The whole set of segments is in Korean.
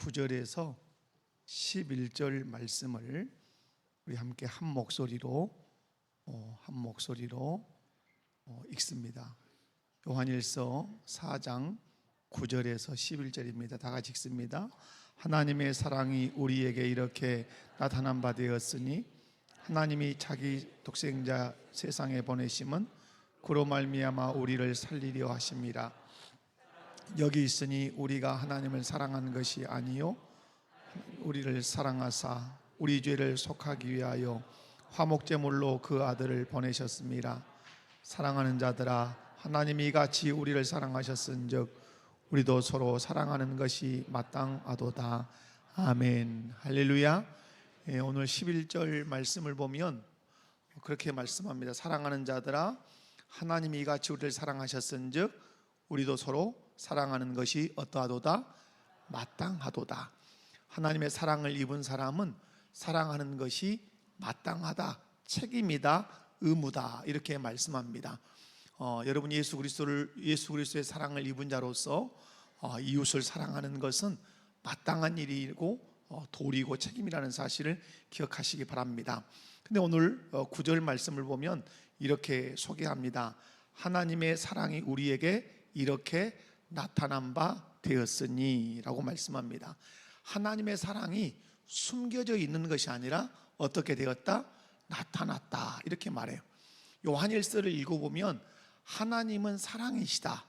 9절에서 11절 말씀을 우리 함께 한 목소리로 읽습니다. 요한일서 4장 9절에서 11절입니다. 다 같이 읽습니다. 하나님의 사랑이 우리에게 이렇게 나타난 바 되었으니 하나님이 자기 독생자 세상에 보내심은 그로 말미암아 우리를 살리려 하심이라. 여기 있으니 우리가 하나님을 사랑한 것이 아니요 우리를 사랑하사 우리 죄를 속하기 위하여 화목제물로 그 아들을 보내셨습니다. 사랑하는 자들아, 하나님이 이같이 우리를 사랑하셨은즉 우리도 서로 사랑하는 것이 마땅하도다. 아멘. 할렐루야. 오늘 11절 말씀을 보면 그렇게 말씀합니다. 사랑하는 자들아, 하나님이 이같이 우리를 사랑하셨은즉 우리도 서로 사랑하는 것이 어떠하도다? 마땅하도다. 하나님의 사랑을 입은 사람은 사랑하는 것이 마땅하다, 책임이다, 의무다, 이렇게 말씀합니다. 여러분 예수 그리스도의 사랑을 입은 자로서 이웃을 사랑하는 것은 마땅한 일이고 도리고 책임이라는 사실을 기억하시기 바랍니다. 근데 오늘 9절 말씀을 보면 이렇게 소개합니다. 하나님의 사랑이 우리에게 이렇게 나타난 바 되었으니 라고 말씀합니다. 하나님의 사랑이 숨겨져 있는 것이 아니라 어떻게 되었다? 나타났다, 이렇게 말해요. 요한일서를 읽어보면 하나님은 사랑이시다,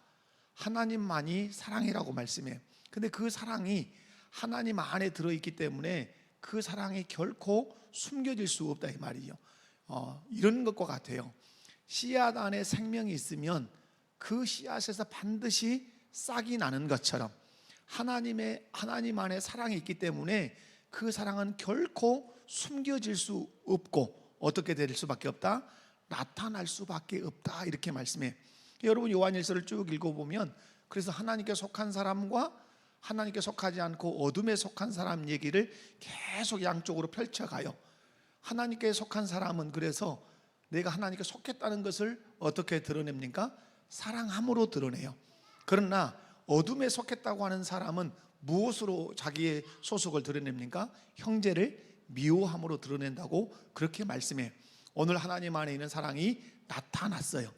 하나님만이 사랑이라고 말씀해요. 근데 그 사랑이 하나님 안에 들어있기 때문에 그 사랑이 결코 숨겨질 수 없다, 이 말이죠. 이런 것과 같아요. 씨앗 안에 생명이 있으면 그 씨앗에서 반드시 싹이 나는 것처럼 하나님 안에 사랑이 있기 때문에 그 사랑은 결코 숨겨질 수 없고 어떻게 될 수밖에 없다? 나타날 수밖에 없다, 이렇게 말씀해요. 여러분 요한일서를 쭉 읽어보면 그래서 하나님께 속한 사람과 하나님께 속하지 않고 어둠에 속한 사람 얘기를 계속 양쪽으로 펼쳐가요. 하나님께 속한 사람은 그래서 내가 하나님께 속했다는 것을 어떻게 드러냅니까? 사랑함으로 드러내요. 그러나 어둠에 속했다고 하는 사람은 무엇으로 자기의 소속을 드러냅니까? 형제를 미워함으로 드러낸다고 그렇게 말씀해요. 오늘 하나님 안에 있는 사랑이 나타났어요.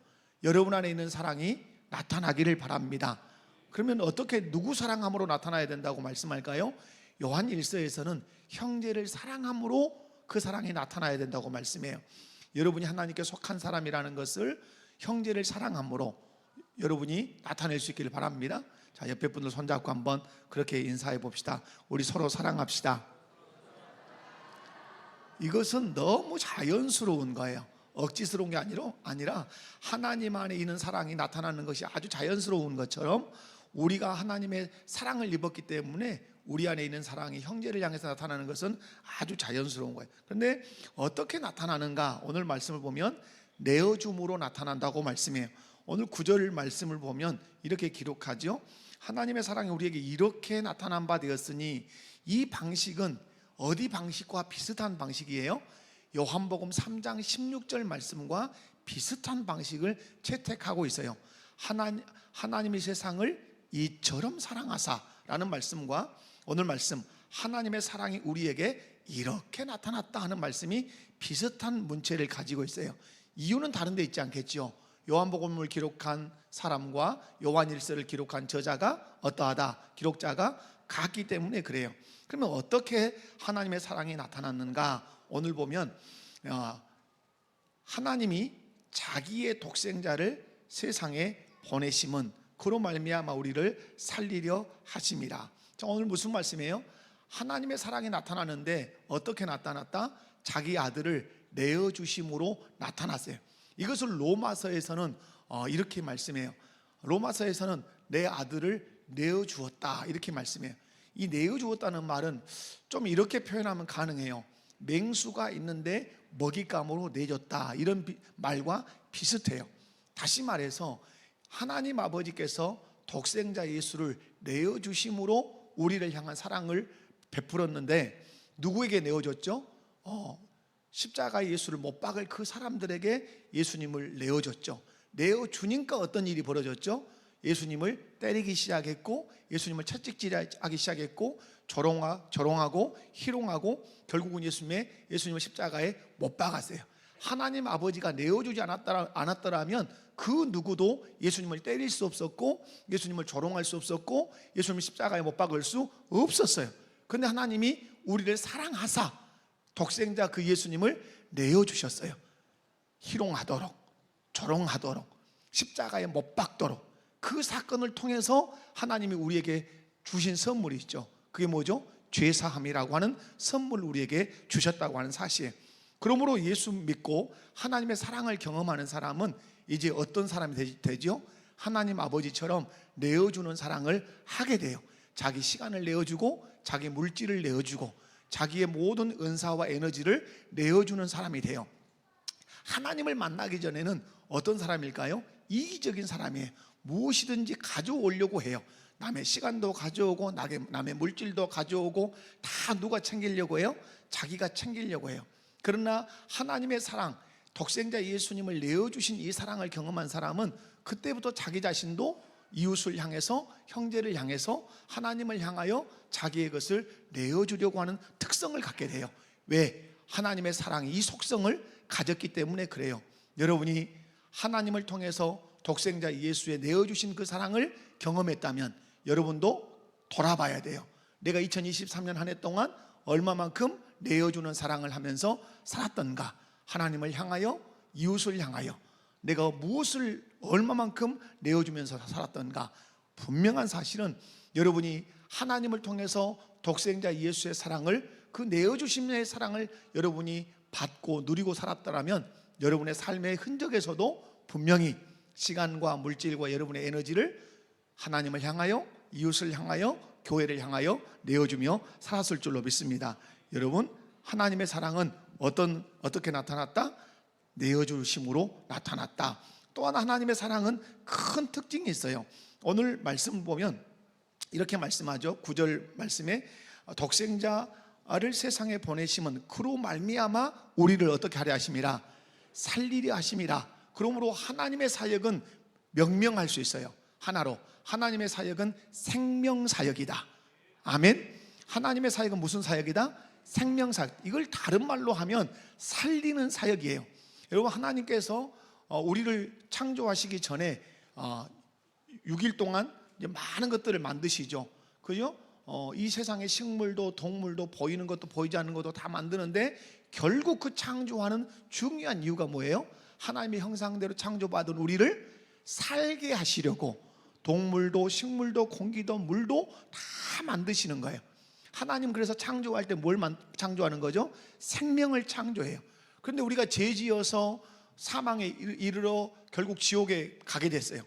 여러분 안에 있는 사랑이 나타나기를 바랍니다. 그러면 어떻게 누구 사랑함으로 나타나야 된다고 말씀할까요? 요한 1서에서는 형제를 사랑함으로 그 사랑이 나타나야 된다고 말씀해요. 여러분이 하나님께 속한 사람이라는 것을 형제를 사랑함으로 여러분이 나타낼 수 있기를 바랍니다. 자, 옆에 분들 손잡고 한번 그렇게 인사해 봅시다. 우리 서로 사랑합시다. 이것은 너무 자연스러운 거예요. 억지스러운 게 아니라 하나님 안에 있는 사랑이 나타나는 것이 아주 자연스러운 것처럼 우리가 하나님의 사랑을 입었기 때문에 우리 안에 있는 사랑이 형제를 향해서 나타나는 것은 아주 자연스러운 거예요. 그런데 어떻게 나타나는가? 오늘 말씀을 보면 내어줌으로 나타난다고 말씀해요. 오늘 9절 말씀을 보면 이렇게 기록하죠. 하나님의 사랑이 우리에게 이렇게 나타난 바 되었으니, 이 방식은 어디 방식과 비슷한 방식이에요? 요한복음 3장 16절 말씀과 비슷한 방식을 채택하고 있어요. 하나님의 세상을 이처럼 사랑하사라는 말씀과 오늘 말씀 하나님의 사랑이 우리에게 이렇게 나타났다 하는 말씀이 비슷한 문체를 가지고 있어요. 이유는 다른 데 있지 않겠죠. 요한복음을 기록한 사람과 요한일서를 기록한 저자가 어떠하다, 기록자가 같기 때문에 그래요. 그러면 어떻게 하나님의 사랑이 나타났는가? 오늘 보면 하나님이 자기의 독생자를 세상에 보내심은 그로 말미암아 우리를 살리려 하심이라. 자, 오늘 무슨 말씀이에요? 하나님의 사랑이 나타나는데 어떻게 나타났다? 자기 아들을 내어주심으로 나타났어요. 이것을 로마서에서는 이렇게 말씀해요. 로마서에서는 내 아들을 내어주었다, 이렇게 말씀해요. 이 내어주었다는 말은 좀 이렇게 표현하면 가능해요. 맹수가 있는데 먹잇감으로 내줬다, 이런 말과 비슷해요. 다시 말해서 하나님 아버지께서 독생자 예수를 내어주심으로 우리를 향한 사랑을 베풀었는데 누구에게 내어줬죠? 십자가 예수를 못 박을 그 사람들에게 예수님을 내어줬죠. 내어주니까 어떤 일이 벌어졌죠? 예수님을 때리기 시작했고 예수님을 채찍질하기 시작했고 조롱하고 희롱하고 결국은 예수님을 십자가에 못 박았어요. 하나님 아버지가 내어주지 않았더라면 그 누구도 예수님을 때릴 수 없었고 예수님을 조롱할 수 없었고 예수님을 십자가에 못 박을 수 없었어요. 그런데 하나님이 우리를 사랑하사 독생자 그 예수님을 내어주셨어요. 희롱하도록 조롱하도록 십자가에 못 박도록 그 사건을 통해서 하나님이 우리에게 주신 선물이 있죠. 그게 뭐죠? 죄사함이라고 하는 선물을 우리에게 주셨다고 하는 사실. 그러므로 예수 믿고 하나님의 사랑을 경험하는 사람은 이제 어떤 사람이 되죠? 하나님 아버지처럼 내어주는 사랑을 하게 돼요. 자기 시간을 내어주고 자기 물질을 내어주고 자기의 모든 은사와 에너지를 내어주는 사람이 돼요. 하나님을 만나기 전에는 어떤 사람일까요? 이기적인 사람이에요. 무엇이든지 가져오려고 해요. 남의 시간도 가져오고 남의 물질도 가져오고 다 누가 챙기려고 해요? 자기가 챙기려고 해요. 그러나 하나님의 사랑, 독생자 예수님을 내어주신 이 사랑을 경험한 사람은 그때부터 자기 자신도 이웃을 향해서 형제를 향해서 하나님을 향하여 자기의 것을 내어주려고 하는 특성을 갖게 돼요. 왜? 하나님의 사랑이 이 속성을 가졌기 때문에 그래요. 여러분이 하나님을 통해서 독생자 예수의 내어주신 그 사랑을 경험했다면 여러분도 돌아봐야 돼요. 내가 2023년 한 해 동안 얼마만큼 내어주는 사랑을 하면서 살았던가, 하나님을 향하여 이웃을 향하여 내가 무엇을 얼마만큼 내어주면서 살았던가. 분명한 사실은 여러분이 하나님을 통해서 독생자 예수의 사랑을, 그 내어주심의 사랑을 여러분이 받고 누리고 살았더라면 여러분의 삶의 흔적에서도 분명히 시간과 물질과 여러분의 에너지를 하나님을 향하여 이웃을 향하여 교회를 향하여 내어주며 살았을 줄로 믿습니다. 여러분, 하나님의 사랑은 어떻게 나타났다? 내어주심으로 나타났다. 또한 하나님의 사랑은 큰 특징이 있어요. 오늘 말씀 보면 이렇게 말씀하죠. 9절 말씀에 독생자를 세상에 보내심은 그로 말미암아 우리를 어떻게 하려 하심이라? 살리려 하심이라. 그러므로 하나님의 사역은 명명할 수 있어요. 하나로 하나님의 사역은 생명사역이다. 아멘. 하나님의 사역은 무슨 사역이다? 생명사역. 이걸 다른 말로 하면 살리는 사역이에요. 여러분, 하나님께서 우리를 창조하시기 전에 6일 동안 이제 많은 것들을 만드시죠. 그죠? 이 세상의 식물도 동물도 보이는 것도 보이지 않는 것도 다 만드는데 결국 그 창조하는 중요한 이유가 뭐예요? 하나님의 형상대로 창조받은 우리를 살게 하시려고 동물도 식물도 공기도 물도 다 만드시는 거예요. 하나님 그래서 창조할 때 뭘 창조하는 거죠? 생명을 창조해요. 그런데 우리가 죄지어서 사망에 이르러 결국 지옥에 가게 됐어요.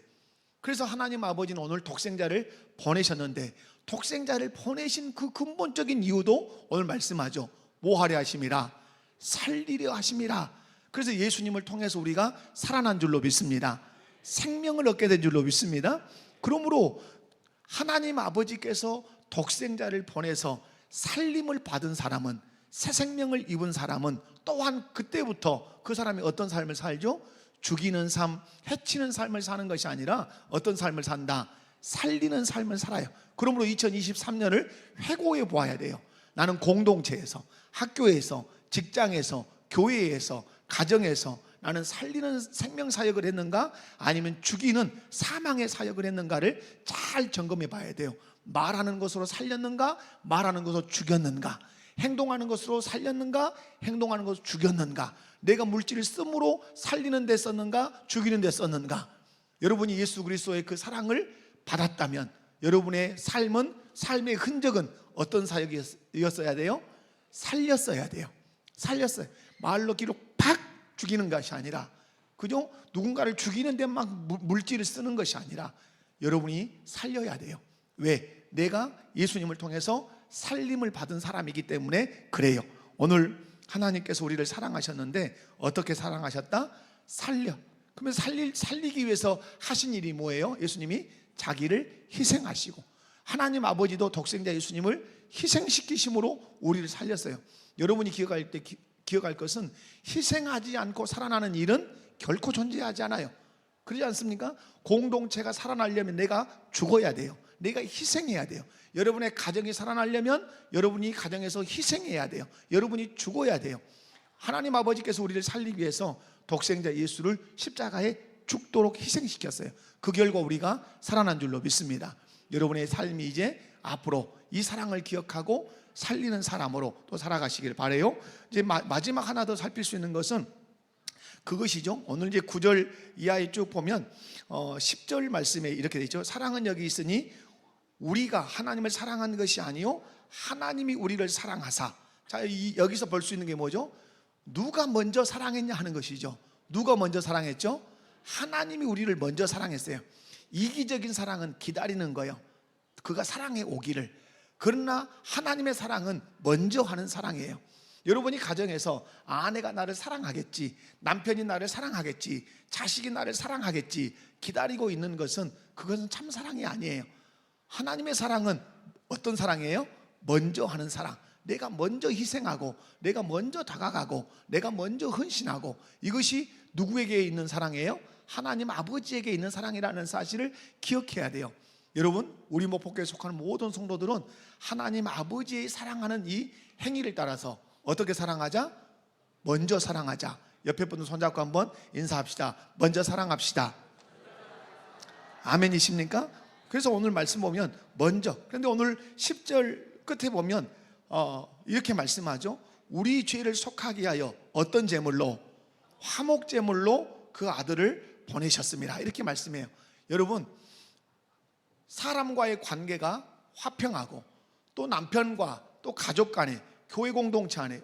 그래서 하나님 아버지는 오늘 독생자를 보내셨는데 독생자를 보내신 그 근본적인 이유도 오늘 말씀하죠. 뭐 하려 하심이라? 살리려 하심이라. 그래서 예수님을 통해서 우리가 살아난 줄로 믿습니다. 생명을 얻게 된 줄로 믿습니다. 그러므로 하나님 아버지께서 독생자를 보내서 살림을 받은 사람은, 새 생명을 입은 사람은 또한 그때부터 그 사람이 어떤 삶을 살죠? 죽이는 삶, 해치는 삶을 사는 것이 아니라 어떤 삶을 산다? 살리는 삶을 살아요. 그러므로 2023년을 회고해 보아야 돼요. 나는 공동체에서, 학교에서, 직장에서, 교회에서, 가정에서 나는 살리는 생명 사역을 했는가? 아니면 죽이는 사망의 사역을 했는가를 잘 점검해 봐야 돼요. 말하는 것으로 살렸는가? 말하는 것으로 죽였는가? 행동하는 것으로 살렸는가? 행동하는 것으로 죽였는가? 내가 물질을 씀으로 살리는 데 썼는가? 죽이는 데 썼는가? 여러분이 예수 그리스도의 그 사랑을 받았다면 여러분의 삶은, 삶의 흔적은 어떤 사역이었어야 돼요? 살렸어야 돼요. 살렸어요. 말로 기로 팍 죽이는 것이 아니라, 그죠? 누군가를 죽이는 데 막 물질을 쓰는 것이 아니라 여러분이 살려야 돼요. 왜? 내가 예수님을 통해서 살림을 받은 사람이기 때문에 그래요. 오늘 하나님께서 우리를 사랑하셨는데 어떻게 사랑하셨다? 살려. 그러면 살리기 위해서 하신 일이 뭐예요? 예수님이 자기를 희생하시고, 하나님 아버지도 독생자 예수님을 희생시키심으로 우리를 살렸어요. 여러분이 기억할 것은 희생하지 않고 살아나는 일은 결코 존재하지 않아요. 그러지 않습니까? 공동체가 살아나려면 내가 죽어야 돼요. 내가 희생해야 돼요. 여러분의 가정이 살아나려면 여러분이 가정에서 희생해야 돼요. 여러분이 죽어야 돼요. 하나님 아버지께서 우리를 살리기 위해서 독생자 예수를 십자가에 죽도록 희생시켰어요. 그 결과 우리가 살아난 줄로 믿습니다. 여러분의 삶이 이제 앞으로 이 사랑을 기억하고 살리는 사람으로 또 살아가시길 바라요. 이제 마지막 하나 더 살필 수 있는 것은 그것이죠. 오늘 이제 9절 이하에 쭉 보면 10절 말씀에 이렇게 되어 있죠. 사랑은 여기 있으니 우리가 하나님을 사랑한 것이 아니요 하나님이 우리를 사랑하사. 자, 여기서 볼 수 있는 게 뭐죠? 누가 먼저 사랑했냐 하는 것이죠. 누가 먼저 사랑했죠? 하나님이 우리를 먼저 사랑했어요. 이기적인 사랑은 기다리는 거예요. 그가 사랑해 오기를. 그러나 하나님의 사랑은 먼저 하는 사랑이에요. 여러분이 가정에서 아내가 나를 사랑하겠지, 남편이 나를 사랑하겠지, 자식이 나를 사랑하겠지 기다리고 있는 것은 그것은 참 사랑이 아니에요. 하나님의 사랑은 어떤 사랑이에요? 먼저 하는 사랑. 내가 먼저 희생하고 내가 먼저 다가가고 내가 먼저 헌신하고, 이것이 누구에게 있는 사랑이에요? 하나님 아버지에게 있는 사랑이라는 사실을 기억해야 돼요. 여러분, 우리 목포교회에 속하는 모든 성도들은 하나님 아버지의 사랑하는 이 행위를 따라서 어떻게 사랑하자? 먼저 사랑하자. 옆에 분들 손잡고 한번 인사합시다. 먼저 사랑합시다. 아멘이십니까? 그래서 오늘 말씀 보면 먼저. 그런데 오늘 10절 끝에 보면 이렇게 말씀하죠. 우리 죄를 속하게 하여 어떤 제물로? 화목 제물로 그 아들을 보내셨습니다. 이렇게 말씀해요. 여러분, 사람과의 관계가 화평하고 또 남편과 또 가족 간에 교회 공동체 안에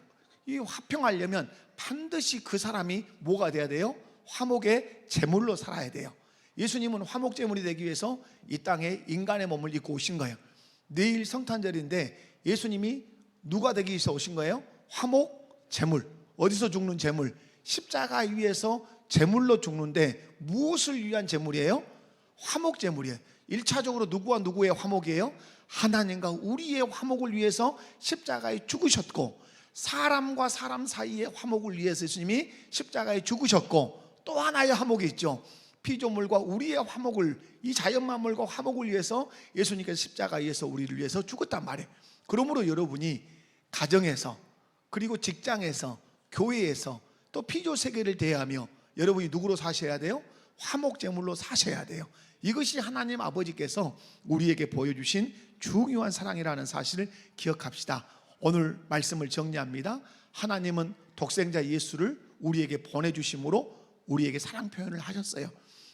이 화평하려면 반드시 그 사람이 뭐가 돼야 돼요? 화목의 제물로 살아야 돼요. 예수님은 화목 제물이 되기 위해서 이 땅에 인간의 몸을 입고 오신 거예요. 내일 성탄절인데 예수님이 누가 되기 위해서 오신 거예요? 화목 제물. 어디서 죽는 제물? 십자가 위에서 제물로 죽는데 무엇을 위한 제물이에요? 화목 제물이에요. 1차적으로 누구와 누구의 화목이에요? 하나님과 우리의 화목을 위해서 십자가에 죽으셨고, 사람과 사람 사이의 화목을 위해서 예수님이 십자가에 죽으셨고, 또 하나의 화목이 있죠. 피조물과 우리의 화목을, 이 자연 만물과 화목을 위해서 예수님께서 십자가에서 우리를 위해서 죽었단 말이에요. 그러므로 여러분이 가정에서, 그리고 직장에서, 교회에서 또 피조 세계를 대하며 여러분이 누구로 사셔야 돼요? 화목 제물로 사셔야 돼요. 이것이 하나님 아버지께서 우리에게 보여주신 중요한 사랑이라는 사실을 기억합시다. 오늘 말씀을 정리합니다. 하나님은 독생자 예수를 우리에게 보내주심으로 우리에게 사랑 표현을 하셨어요.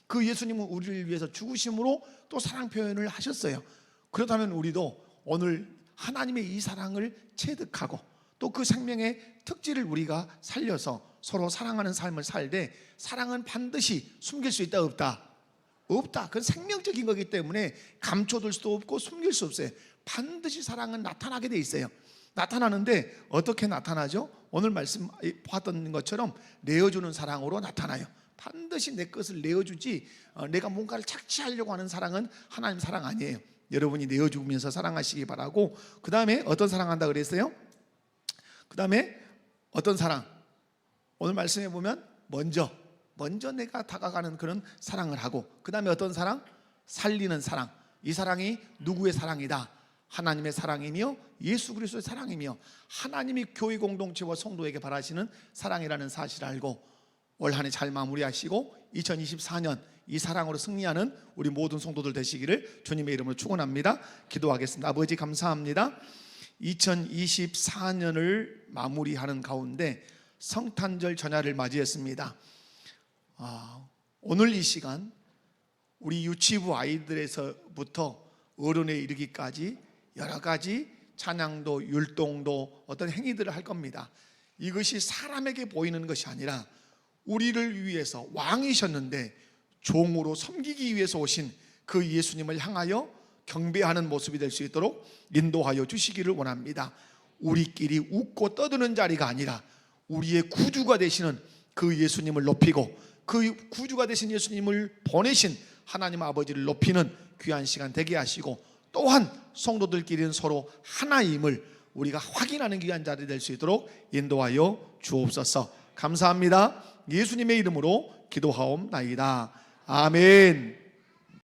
그 예수님은 우리를 위해서 죽으심으로 또 사랑 표현을 하셨어요. 그렇다면 우리도 오늘 하나님의 이 사랑을 체득하고 또 그 생명의 특질을 우리가 살려서 서로 사랑하는 삶을 살되, 사랑은 반드시 숨길 수 있다 없다? 없다. 그건 생명적인 거기 때문에 감춰둘 수도 없고 숨길 수 없어요. 반드시 사랑은 나타나게 돼 있어요. 나타나는데 어떻게 나타나죠? 오늘 말씀 봤던 것처럼 내어주는 사랑으로 나타나요. 반드시 내 것을 내어주지 내가 뭔가를 착취하려고 하는 사랑은 하나님 사랑 아니에요. 여러분이 내어주면서 사랑하시기 바라고, 그 다음에 어떤 사랑한다 그랬어요? 그 다음에 어떤 사랑? 오늘 말씀해 보면 먼저 내가 다가가는 그런 사랑을 하고, 그 다음에 어떤 사랑? 살리는 사랑. 이 사랑이 누구의 사랑이다? 하나님의 사랑이며 예수 그리스도의 사랑이며 하나님이 교회 공동체와 성도에게 바라시는 사랑이라는 사실을 알고 올 한 해 잘 마무리하시고 2024년 이 사랑으로 승리하는 우리 모든 성도들 되시기를 주님의 이름으로 축원합니다. 기도하겠습니다. 아버지 감사합니다. 2024년을 마무리하는 가운데 성탄절 전야를 맞이했습니다. 오늘 이 시간 우리 유치부 아이들에서부터 어른에 이르기까지 여러 가지 찬양도 율동도 어떤 행위들을 할 겁니다. 이것이 사람에게 보이는 것이 아니라 우리를 위해서 왕이셨는데 종으로 섬기기 위해서 오신 그 예수님을 향하여 경배하는 모습이 될 수 있도록 인도하여 주시기를 원합니다. 우리끼리 웃고 떠드는 자리가 아니라 우리의 구주가 되시는 그 예수님을 높이고 그 구주가 되신 예수님을 보내신 하나님 아버지를 높이는 귀한 시간 되게 하시고, 또한 성도들끼리는 서로 하나임을 우리가 확인하는 귀한 자리 될 수 있도록 인도하여 주옵소서. 감사합니다. 예수님의 이름으로 기도하옵나이다. 아멘.